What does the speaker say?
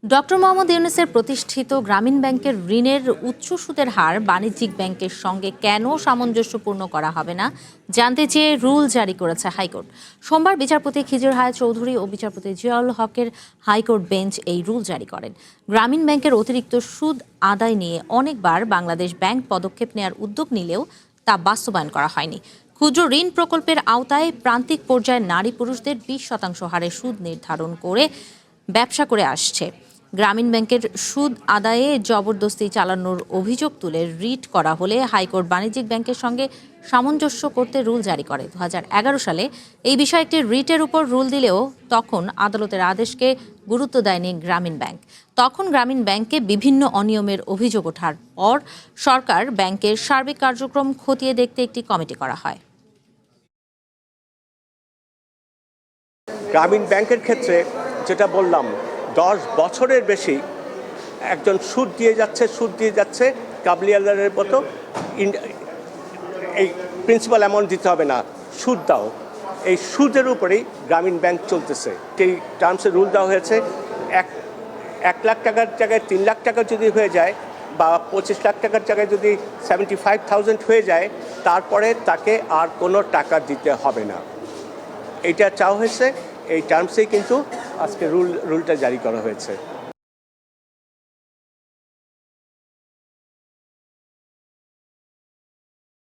Doctor Mohammad ইউনূসের প্রতিষ্ঠিত গ্রামীণ ব্যাংকের ঋণের উচ্চ সুদের হার বাণিজ্যিক ব্যাংকের সঙ্গে কেন সামঞ্জস্যপূর্ণ করা হবে না জানতে চেয়ে রুল জারি করেছে হাইকোর্ট। সোমবার বিচারপতি খিজির হায়াত চৌধুরী ও বিচারপতি জিয়াউল হকের হাইকোর্ট বেঞ্চ এই রুল জারি করেন। গ্রামীণ ব্যাংকের অতিরিক্ত সুদ আদায় নিয়ে অনেকবার বাংলাদেশ ব্যাংক পদক্ষেপ নেওয়ার উদ্যোগ নিলেও তা বাস্তবায়ন করা হয়নি। ক্ষুদ্র ঋণ প্রকল্পের আওতায় প্রান্তিক পর্যায়ে নারী পুরুষদের 20% হারে সুদ নির্ধারণ করে ব্যবসা করে আসছে। গ্রামীণ ব্যাংকের সুদ আদায়ে জবরদস্তি চালানোর অভিযোগ তুলে রিট করা হলে হাইকোর্ট বাণিজ্যিক ব্যাংকের সঙ্গে সামঞ্জস্য করতে রুল জারি করে। 2011 সালে এই বিষয়ে একটি রিটের উপর রুল দিলেও তখন আদালতের আদেশকে গুরুত্ব দেয়নি গ্রামীণ ব্যাংক। তখন গ্রামীণ ব্যাংকে বিভিন্ন অনিয়মের অভিযোগ ওঠার পর সরকার ব্যাংকের সার্বিক কার্যক্রম খতিয়ে দেখতে একটি কমিটি করা হয়। গ্রামীণ ব্যাংকের ক্ষেত্রে যেটা বললাম, 10 বছরের বেশি একজন সুদ দিয়ে যাচ্ছে কাবলিওয়ালাদের মতো। এই প্রিন্সিপাল অ্যামাউন্ট দিতে হবে না, সুদ দাও। এই সুদের উপরেই গ্রামীণ ব্যাংক চলতেছে। এই টার্মসে রুল দেওয়া হয়েছে, 1 লাখ টাকার জায়গায় 3 লাখ টাকা যদি হয়ে যায় বা 25 লাখ টাকার জায়গায় যদি 75,000 হয়ে যায়, তারপরে তাকে আর কোনো টাকা দিতে হবে না। এইটা চাওয়া হয়েছে, এই টার্মসেই কিন্তু আজকে রুলটা জারি করা হয়েছে।